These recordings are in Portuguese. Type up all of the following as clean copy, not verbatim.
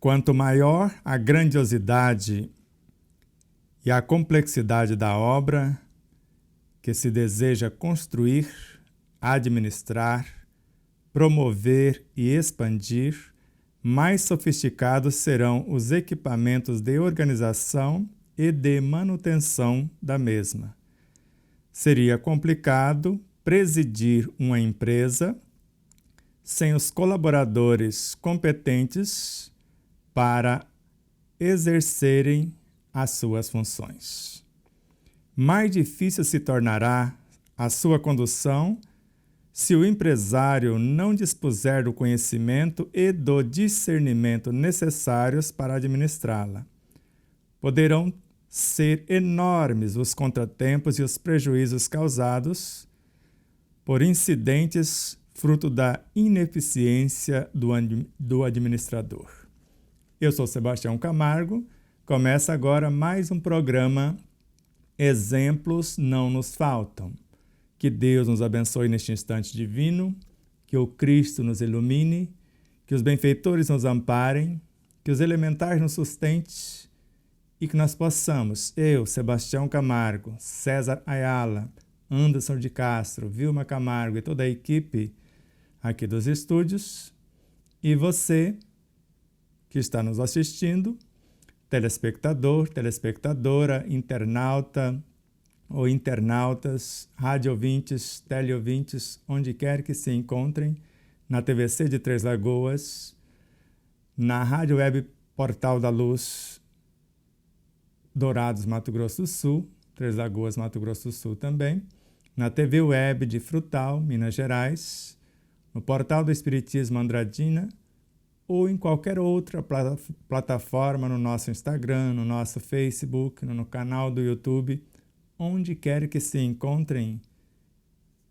Quanto maior a grandiosidade e a complexidade da obra que se deseja construir, administrar, promover e expandir, mais sofisticados serão os equipamentos de organização e de manutenção da mesma. Seria complicado presidir uma empresa sem os colaboradores competentes para exercerem as suas funções. Mais difícil se tornará a sua condução se o empresário não dispuser do conhecimento e do discernimento necessários para administrá-la. Poderão ser enormes os contratempos e os prejuízos causados por incidentes fruto da ineficiência do administrador. Eu sou Sebastião Camargo. Começa agora mais um programa Exemplos Não Nos Faltam. Que Deus nos abençoe neste instante divino, que o Cristo nos ilumine, que os benfeitores nos amparem, que os elementares nos sustentem e que nós possamos, eu, Sebastião Camargo, César Ayala, Anderson de Castro, Vilma Camargo e toda a equipe aqui dos estúdios, e você que está nos assistindo, telespectador, telespectadora, internauta ou internautas, radioouvintes, teleouvintes, onde quer que se encontrem, na TVC de Três Lagoas, na Rádio Web Portal da Luz, Dourados, Mato Grosso do Sul, Três Lagoas, Mato Grosso do Sul também, na TV Web de Frutal, Minas Gerais, no Portal do Espiritismo Andradina, ou em qualquer outra plataforma, no nosso Instagram, no nosso Facebook, no canal do YouTube, onde quer que se encontrem.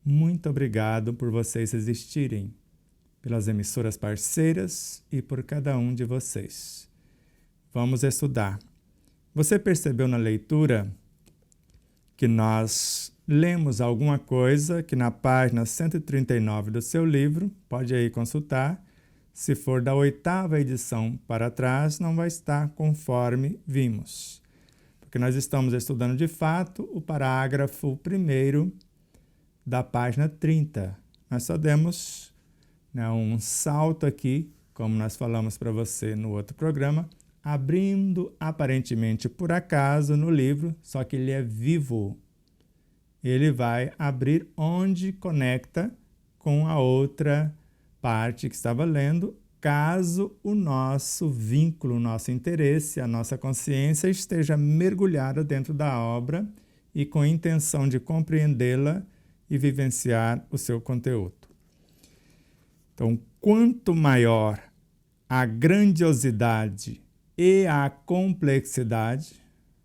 Muito obrigado por vocês existirem, pelas emissoras parceiras e por cada um de vocês. Vamos estudar. Você percebeu na leitura que nós lemos alguma coisa que na página 139 do seu livro, pode aí consultar. Se for da 8ª edição para trás, não vai estar conforme vimos. Porque nós estamos estudando de fato o parágrafo 1º da página 30. Nós só demos um salto aqui, como nós falamos para você no outro programa, abrindo aparentemente por acaso no livro, só que ele é vivo. Ele vai abrir onde conecta com a outra parte que estava lendo, caso o nosso vínculo, o nosso interesse, a nossa consciência esteja mergulhada dentro da obra e com a intenção de compreendê-la e vivenciar o seu conteúdo. Então, quanto maior a grandiosidade e a complexidade,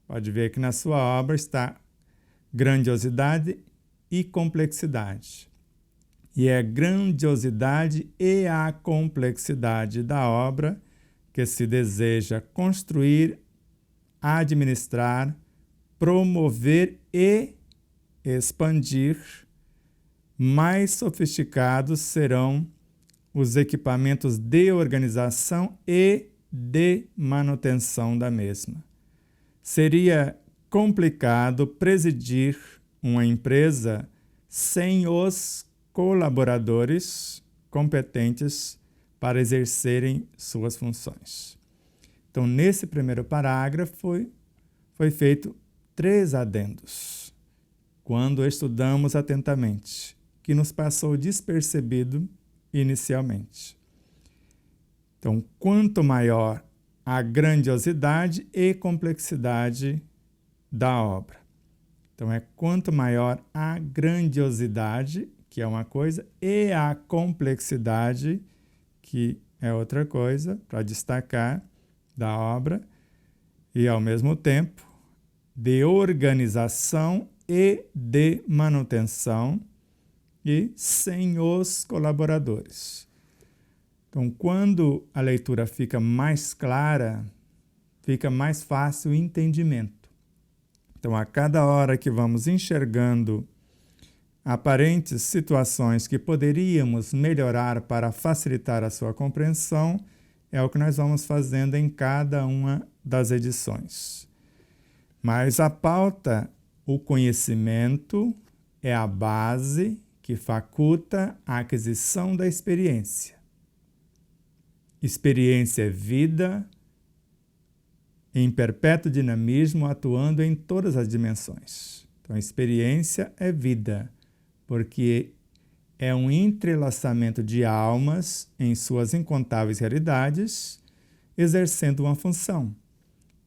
pode ver que na sua obra está grandiosidade e complexidade. E é a grandiosidade e a complexidade da obra que se deseja construir, administrar, promover e expandir. Mais sofisticados serão os equipamentos de organização e de manutenção da mesma. Seria complicado presidir uma empresa sem os colaboradores competentes para exercerem suas funções. Então, nesse primeiro parágrafo, foi feito 3 adendos, quando estudamos atentamente, que nos passou despercebido inicialmente. Então, quanto maior a grandiosidade e complexidade da obra. Então, quanto maior a grandiosidade, que é uma coisa, e a complexidade, que é outra coisa, para destacar da obra, e ao mesmo tempo de organização e de manutenção, e sem os colaboradores. Então, quando a leitura fica mais clara, fica mais fácil o entendimento. Então, a cada hora que vamos enxergando aparentes situações que poderíamos melhorar para facilitar a sua compreensão, é o que nós vamos fazendo em cada uma das edições. Mas a pauta, o conhecimento, é a base que faculta a aquisição da experiência. Experiência é vida em perpétuo dinamismo, atuando em todas as dimensões. Então, a experiência é vida, porque é um entrelaçamento de almas em suas incontáveis realidades, exercendo uma função.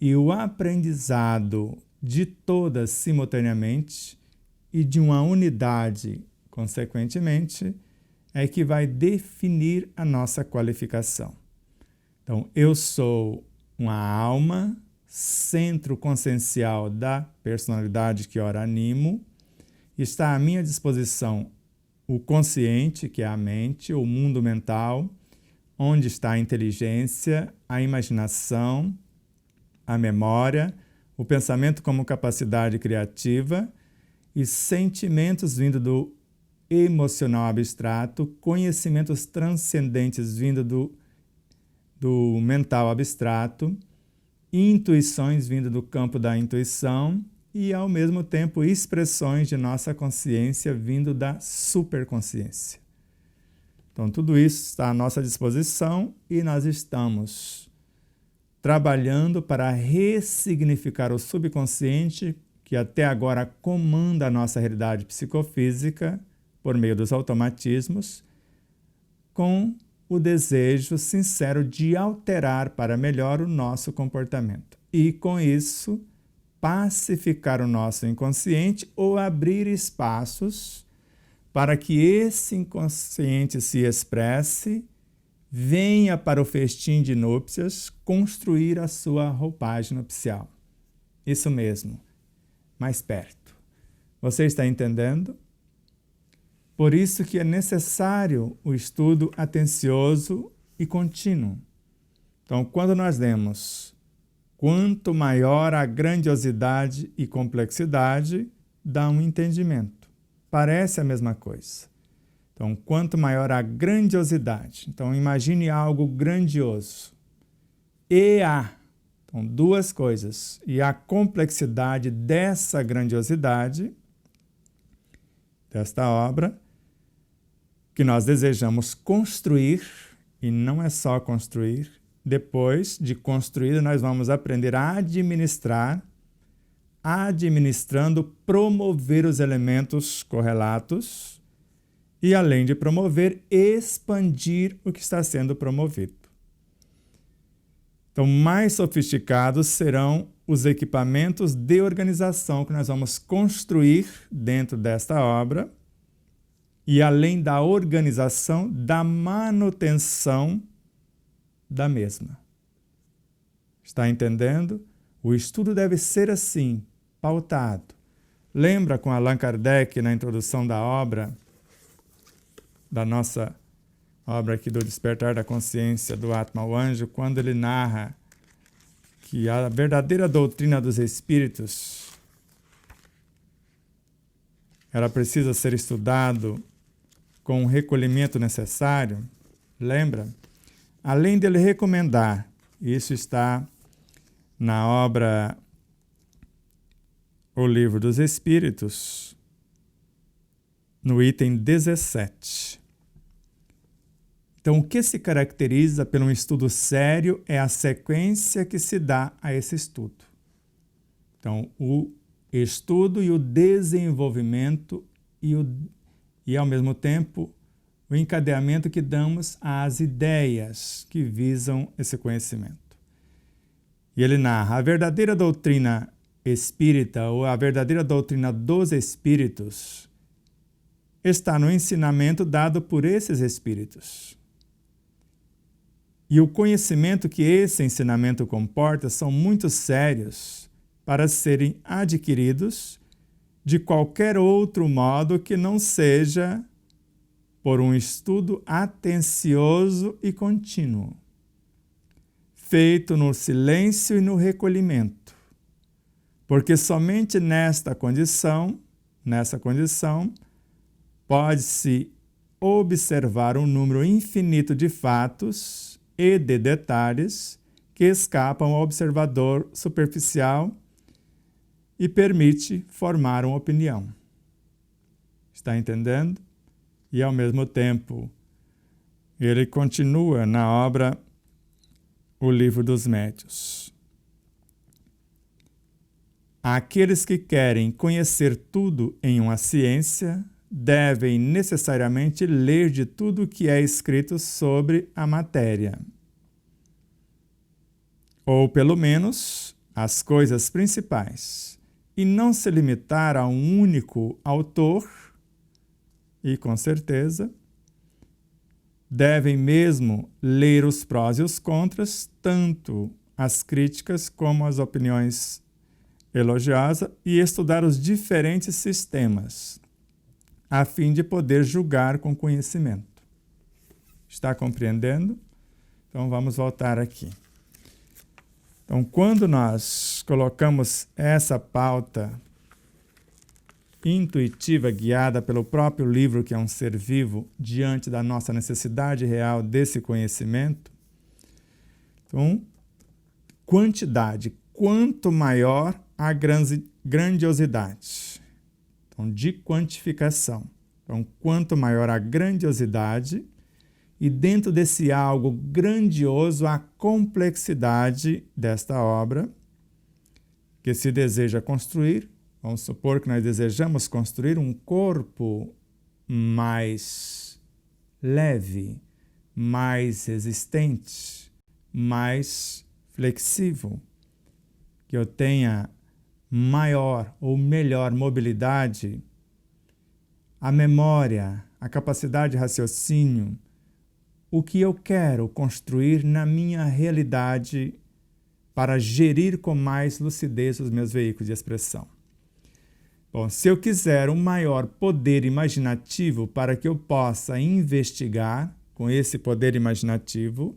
E o aprendizado de todas simultaneamente e de uma unidade, consequentemente, é que vai definir a nossa qualificação. Então, eu sou uma alma, centro consciencial da personalidade que ora animo, está à minha disposição o consciente, que é a mente, o mundo mental, onde está a inteligência, a imaginação, a memória, o pensamento como capacidade criativa e sentimentos vindo do emocional abstrato, conhecimentos transcendentes vindo do mental abstrato, intuições vindo do campo da intuição e, ao mesmo tempo, expressões de nossa consciência vindo da superconsciência. Então, tudo isso está à nossa disposição e nós estamos trabalhando para ressignificar o subconsciente que até agora comanda a nossa realidade psicofísica por meio dos automatismos, com o desejo sincero de alterar para melhor o nosso comportamento. E, com isso, pacificar o nosso inconsciente ou abrir espaços para que esse inconsciente se expresse, venha para o festim de núpcias construir a sua roupagem nupcial. Isso mesmo, mais perto. Você está entendendo? Por isso que é necessário o estudo atencioso e contínuo. Então, quando nós lemos quanto maior a grandiosidade e complexidade, dá um entendimento. Parece a mesma coisa. Então, quanto maior a grandiosidade, então imagine algo grandioso. Então, duas coisas. E a complexidade dessa grandiosidade, desta obra, que nós desejamos construir, e não é só construir. Depois de construído, nós vamos aprender a administrar, administrando, promover os elementos correlatos e, além de promover, expandir o que está sendo promovido. Então, mais sofisticados serão os equipamentos de organização que nós vamos construir dentro desta obra e, além da organização, da manutenção da mesma. Está entendendo? O estudo deve ser assim, pautado. Lembra com Allan Kardec, na introdução da obra, da nossa obra aqui do Despertar da Consciência do Atma, o Anjo, quando ele narra que a verdadeira doutrina dos espíritos ela precisa ser estudado com o recolhimento necessário. Lembra? Além dele recomendar, isso está na obra O Livro dos Espíritos, no item 17. Então, o que se caracteriza por um estudo sério é a sequência que se dá a esse estudo. Então, o estudo e o desenvolvimento e ao mesmo tempo, o encadeamento que damos às ideias que visam esse conhecimento. E ele narra: a verdadeira doutrina espírita ou a verdadeira doutrina dos espíritos está no ensinamento dado por esses espíritos. E o conhecimento que esse ensinamento comporta são muito sérios para serem adquiridos de qualquer outro modo que não seja por um estudo atencioso e contínuo, feito no silêncio e no recolhimento, porque somente nessa condição, pode-se observar um número infinito de fatos e de detalhes que escapam ao observador superficial e permite formar uma opinião. Está entendendo? E, ao mesmo tempo, ele continua na obra O Livro dos Médiuns. Aqueles que querem conhecer tudo em uma ciência devem necessariamente ler de tudo que é escrito sobre a matéria. Ou, pelo menos, as coisas principais, e não se limitar a um único autor, e, com certeza, devem mesmo ler os prós e os contras, tanto as críticas como as opiniões elogiosas, e estudar os diferentes sistemas, a fim de poder julgar com conhecimento. Está compreendendo? Então, vamos voltar aqui. Então, quando nós colocamos essa pauta intuitiva, guiada pelo próprio livro, que é um ser vivo, diante da nossa necessidade real desse conhecimento, então, quantidade, quanto maior a grandiosidade. Então, de quantificação. Então, quanto maior a grandiosidade, e dentro desse algo grandioso, a complexidade desta obra que se deseja construir. Vamos supor que nós desejamos construir um corpo mais leve, mais resistente, mais flexível, que eu tenha maior ou melhor mobilidade, a memória, a capacidade de raciocínio, o que eu quero construir na minha realidade para gerir com mais lucidez os meus veículos de expressão. Bom, se eu quiser um maior poder imaginativo para que eu possa investigar com esse poder imaginativo,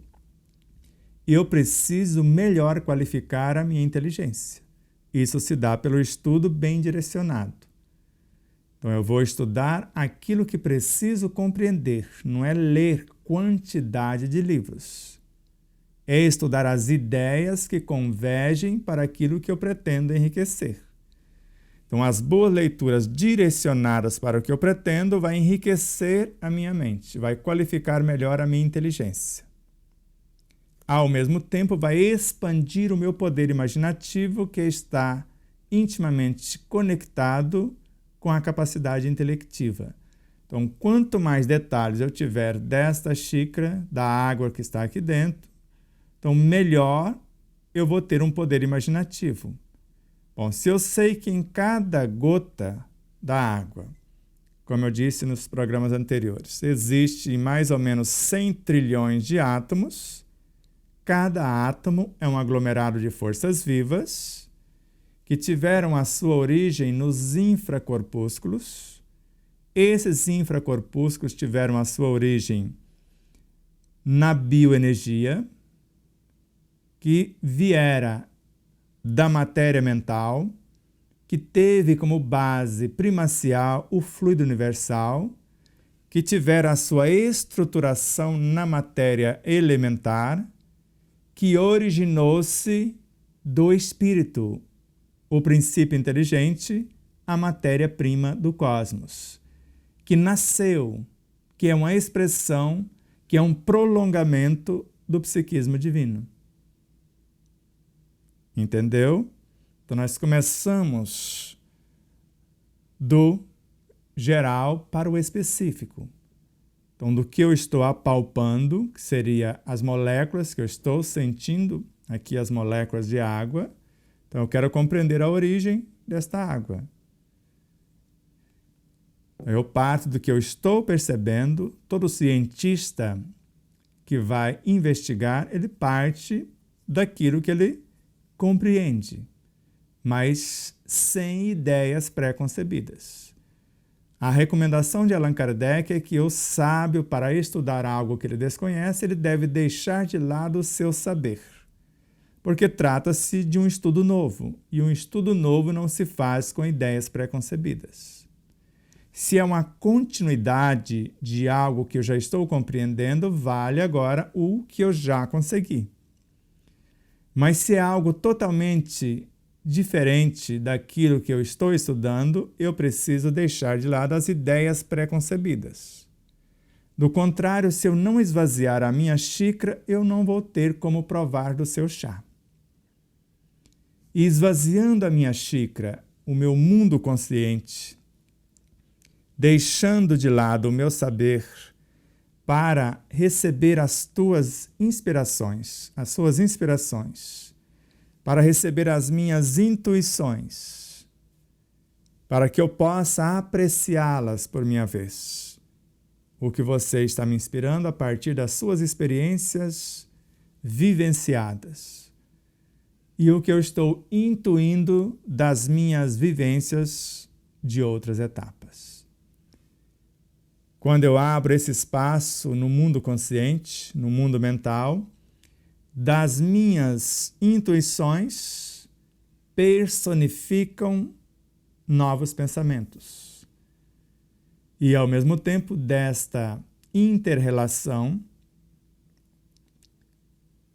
eu preciso melhor qualificar a minha inteligência. Isso se dá pelo estudo bem direcionado. Então, eu vou estudar aquilo que preciso compreender, não é ler quantidade de livros. É estudar as ideias que convergem para aquilo que eu pretendo enriquecer. Então, as boas leituras direcionadas para o que eu pretendo vai enriquecer a minha mente, vai qualificar melhor a minha inteligência. Ao mesmo tempo, vai expandir o meu poder imaginativo, que está intimamente conectado com a capacidade intelectiva. Então, quanto mais detalhes eu tiver desta xícara, da água que está aqui dentro, então melhor eu vou ter um poder imaginativo. Bom, se eu sei que em cada gota da água, como eu disse nos programas anteriores, existe mais ou menos 100 trilhões de átomos, cada átomo é um aglomerado de forças vivas que tiveram a sua origem nos infracorpúsculos. Esses infracorpúsculos tiveram a sua origem na bioenergia, que viera da matéria mental, que teve como base primacial o fluido universal, que tiveram a sua estruturação na matéria elementar, que originou-se do espírito, o princípio inteligente, a matéria-prima do cosmos, que nasceu, que é uma expressão, que é um prolongamento do psiquismo divino. Entendeu? Então, nós começamos do geral para o específico. Então, do que eu estou apalpando, que seria as moléculas que eu estou sentindo, aqui as moléculas de água. Então, eu quero compreender a origem desta água. Eu parto do que eu estou percebendo. Todo cientista que vai investigar, ele parte daquilo que ele compreende, mas sem ideias pré-concebidas. A recomendação de Allan Kardec é que o sábio, para estudar algo que ele desconhece, ele deve deixar de lado o seu saber, porque trata-se de um estudo novo, e um estudo novo não se faz com ideias pré-concebidas. Se é uma continuidade de algo que eu já estou compreendendo, vale agora o que eu já consegui. Mas se é algo totalmente diferente daquilo que eu estou estudando, eu preciso deixar de lado as ideias pré-concebidas. Do contrário, se eu não esvaziar a minha xícara, eu não vou ter como provar do seu chá. E esvaziando a minha xícara, o meu mundo consciente, deixando de lado o meu saber para receber as tuas inspirações, as suas inspirações, para receber as minhas intuições, para que eu possa apreciá-las por minha vez. O que você está me inspirando a partir das suas experiências vivenciadas. E o que eu estou intuindo das minhas vivências de outras etapas. Quando eu abro esse espaço no mundo consciente, no mundo mental, das minhas intuições personificam novos pensamentos. E, ao mesmo tempo, desta inter-relação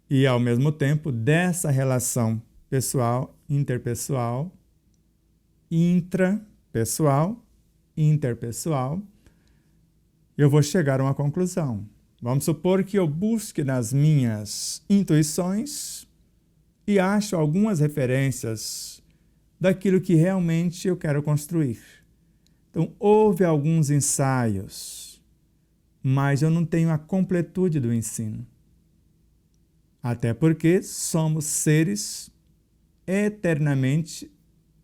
e, ao mesmo tempo, dessa relação pessoal, interpessoal, intrapessoal, interpessoal, eu vou chegar a uma conclusão. Vamos supor que eu busque nas minhas intuições e acho algumas referências daquilo que realmente eu quero construir. Então, houve alguns ensaios, mas eu não tenho a completude do ensino. Até porque somos seres eternamente,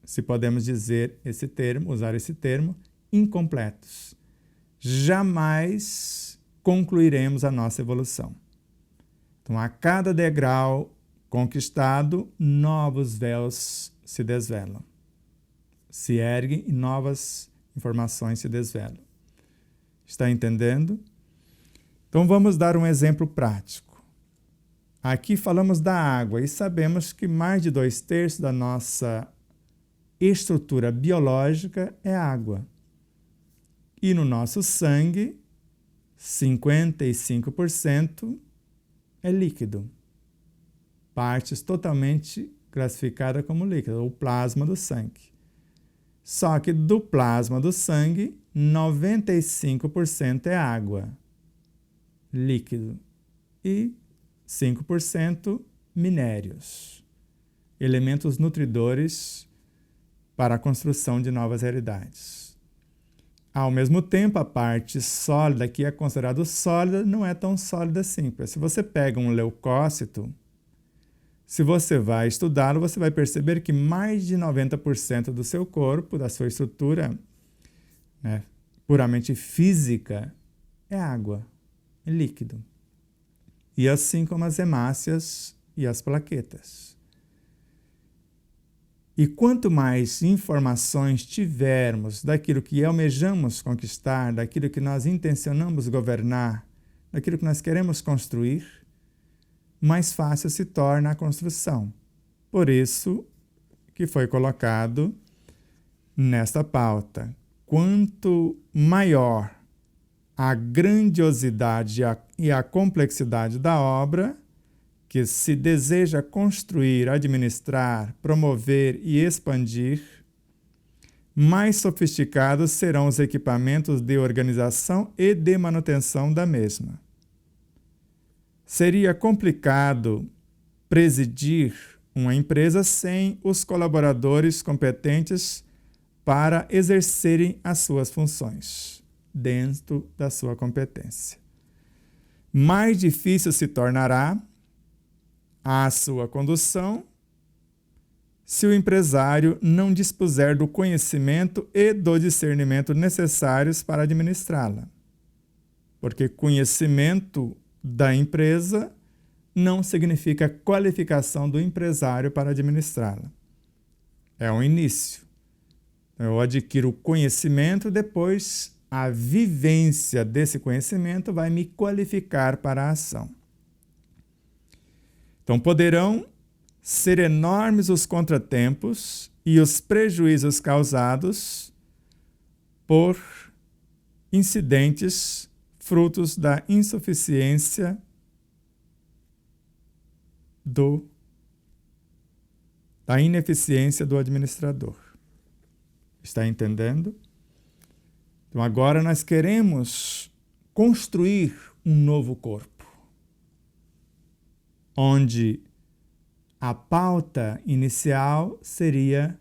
se podemos dizer esse termo, usar esse termo, incompletos. Jamais concluiremos a nossa evolução. Então, a cada degrau conquistado, novos véus se desvelam, se erguem e novas informações se desvelam. Está entendendo? Então, vamos dar um exemplo prático. Aqui falamos da água e sabemos que mais de 2/3 da nossa estrutura biológica é água. E no nosso sangue, 55% é líquido. Partes totalmente classificadas como líquido, o plasma do sangue. Só que do plasma do sangue, 95% é água, líquido, e 5% minérios, elementos nutridores para a construção de novas realidades. Ao mesmo tempo, a parte sólida, que é considerada sólida, não é tão sólida assim. Se você pega um leucócito, se você vai estudá-lo, você vai perceber que mais de 90% do seu corpo, da sua estrutura, puramente física, é água, é líquido. E assim como as hemácias e as plaquetas. E quanto mais informações tivermos daquilo que almejamos conquistar, daquilo que nós intencionamos governar, daquilo que nós queremos construir, mais fácil se torna a construção. Por isso que foi colocado nesta pauta. Quanto maior a grandiosidade e a complexidade da obra que se deseja construir, administrar, promover e expandir, mais sofisticados serão os equipamentos de organização e de manutenção da mesma. Seria complicado presidir uma empresa sem os colaboradores competentes para exercerem as suas funções dentro da sua competência. Mais difícil se tornará a sua condução se o empresário não dispuser do conhecimento e do discernimento necessários para administrá-la. Porque conhecimento da empresa não significa qualificação do empresário para administrá-la. É um início. Eu adquiro o conhecimento, depois a vivência desse conhecimento vai me qualificar para a ação. Então, poderão ser enormes os contratempos e os prejuízos causados por incidentes frutos da insuficiência da ineficiência do administrador. Está entendendo? Então agora nós queremos construir um novo corpo, onde a pauta inicial seria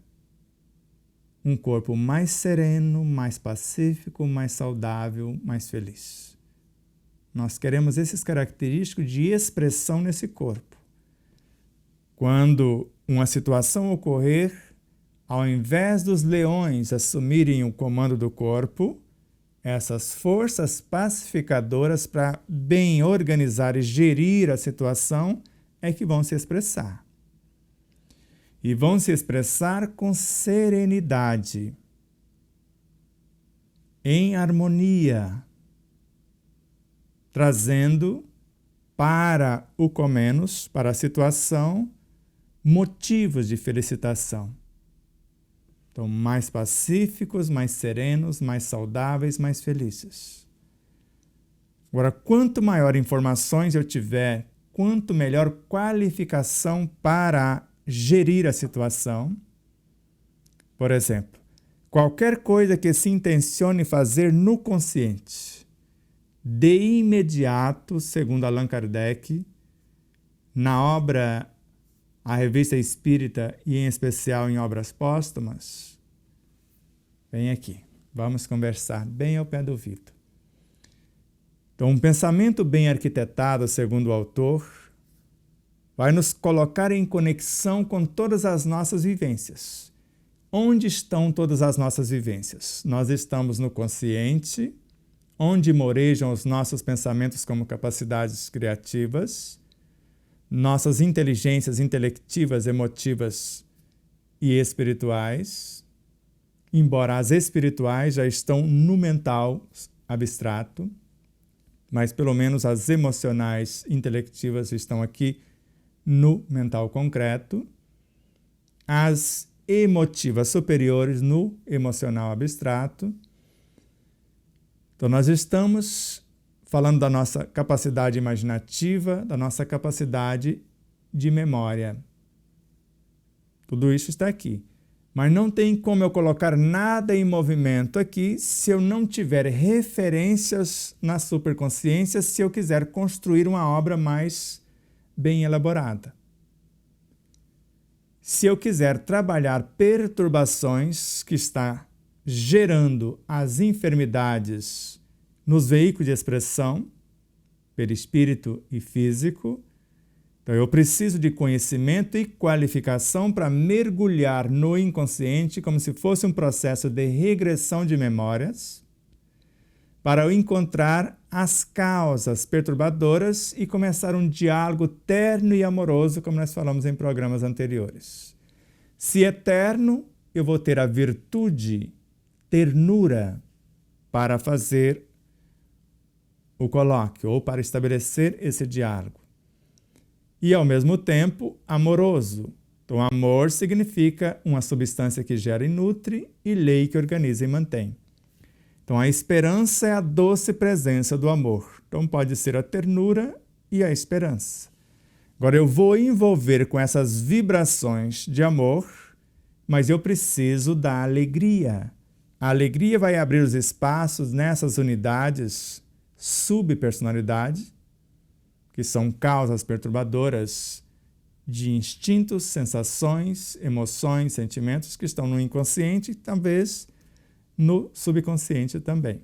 um corpo mais sereno, mais pacífico, mais saudável, mais feliz. Nós queremos esses característicos de expressão nesse corpo. Quando uma situação ocorrer, ao invés dos leões assumirem o comando do corpo, essas forças pacificadoras para bem organizar e gerir a situação é que vão se expressar. E vão se expressar com serenidade, em harmonia, trazendo para o Comenos, para a situação, motivos de felicitação. Então, mais pacíficos, mais serenos, mais saudáveis, mais felizes. Agora, quanto maior informações eu tiver, quanto melhor qualificação para gerir a situação. Por exemplo, qualquer coisa que se intencione fazer no consciente, de imediato, segundo Allan Kardec, na obra A Revista Espírita e em especial em obras póstumas, vem aqui, vamos conversar bem ao pé do ouvido. Então, um pensamento bem arquitetado, segundo o autor, vai nos colocar em conexão com todas as nossas vivências. Onde estão todas as nossas vivências? Nós estamos no consciente, onde morejam os nossos pensamentos como capacidades criativas, nossas inteligências intelectivas, emotivas e espirituais, embora as espirituais já estão no mental abstrato, mas pelo menos as emocionais intelectivas estão aqui no mental concreto, as emotivas superiores no emocional abstrato. Então, nós estamos falando da nossa capacidade imaginativa, da nossa capacidade de memória. Tudo isso está aqui. Mas não tem como eu colocar nada em movimento aqui se eu não tiver referências na superconsciência, se eu quiser construir uma obra mais bem elaborada. Se eu quiser trabalhar perturbações que está gerando as enfermidades nos veículos de expressão, perispírito e físico, então eu preciso de conhecimento e qualificação para mergulhar no inconsciente como se fosse um processo de regressão de memórias, para eu encontrar as causas perturbadoras e começar um diálogo terno e amoroso, como nós falamos em programas anteriores. Se é terno, eu vou ter a virtude, ternura, para fazer o colóquio ou para estabelecer esse diálogo. E, ao mesmo tempo, amoroso. Então, amor significa uma substância que gera e nutre e lei que organiza e mantém. Então, a esperança é a doce presença do amor. Então, pode ser a ternura e a esperança. Agora, eu vou envolver com essas vibrações de amor, mas eu preciso da alegria. A alegria vai abrir os espaços nessas unidades subpersonalidade, que são causas perturbadoras de instintos, sensações, emoções, sentimentos que estão no inconsciente e talvez no subconsciente também.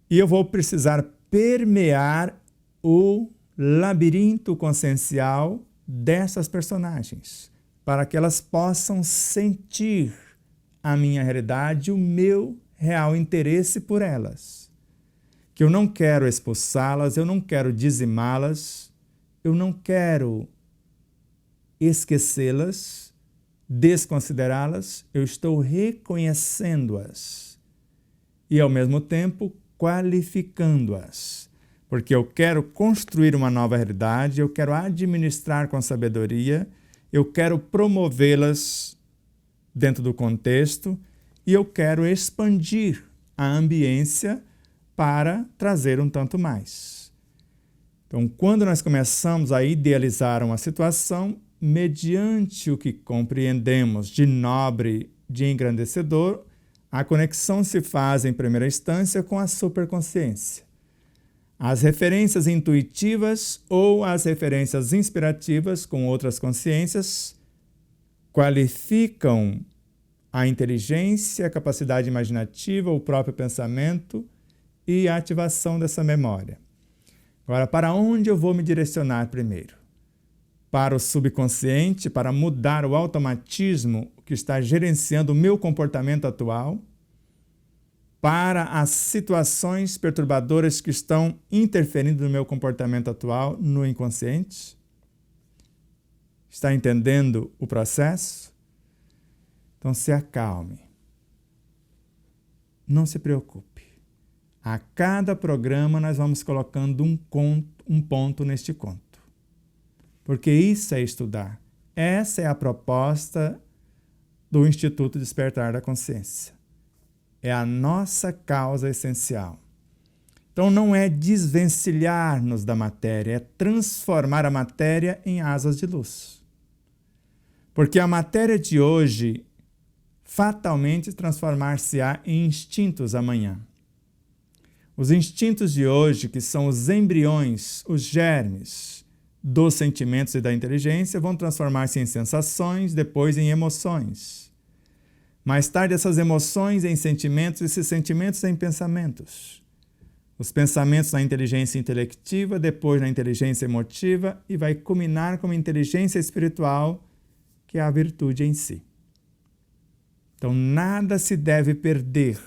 E eu vou precisar permear o labirinto consciencial dessas personagens, para que elas possam sentir a minha realidade, o meu real interesse por elas. Que eu não quero expulsá-las, eu não quero dizimá-las, eu não quero esquecê-las, desconsiderá-las, eu estou reconhecendo-as e, ao mesmo tempo, qualificando-as. Porque eu quero construir uma nova realidade, eu quero administrar com sabedoria, eu quero promovê-las dentro do contexto e eu quero expandir a ambiência para trazer um tanto mais. Então, quando nós começamos a idealizar uma situação, mediante o que compreendemos de nobre, de engrandecedor, a conexão se faz em primeira instância com a superconsciência. As referências intuitivas ou as referências inspirativas com outras consciências qualificam a inteligência, a capacidade imaginativa, o próprio pensamento e a ativação dessa memória. Agora, para onde eu vou me direcionar primeiro? Para o subconsciente, para mudar o automatismo que está gerenciando o meu comportamento atual, para as situações perturbadoras que estão interferindo no meu comportamento atual, no inconsciente? Está entendendo o processo? Então se acalme. Não se preocupe. A cada programa nós vamos colocando um ponto neste conto. Porque isso é estudar. Essa é a proposta do Instituto Despertar da Consciência. É a nossa causa essencial. Então não é desvencilhar-nos da matéria, é transformar a matéria em asas de luz. Porque a matéria de hoje fatalmente transformar-se-á em instintos amanhã. Os instintos de hoje, que são os embriões, os germes dos sentimentos e da inteligência, vão transformar-se em sensações, depois em emoções. Mais tarde, essas emoções em sentimentos, esses sentimentos em pensamentos. Os pensamentos na inteligência intelectiva, depois na inteligência emotiva e vai culminar com uma inteligência espiritual, que é a virtude em si. Então, nada se deve perder.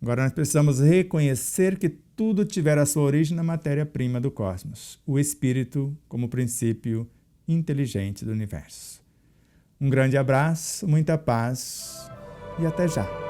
Agora, nós precisamos reconhecer que tudo tiver a sua origem na matéria-prima do cosmos, o espírito como princípio inteligente do universo. Um grande abraço, muita paz e até já!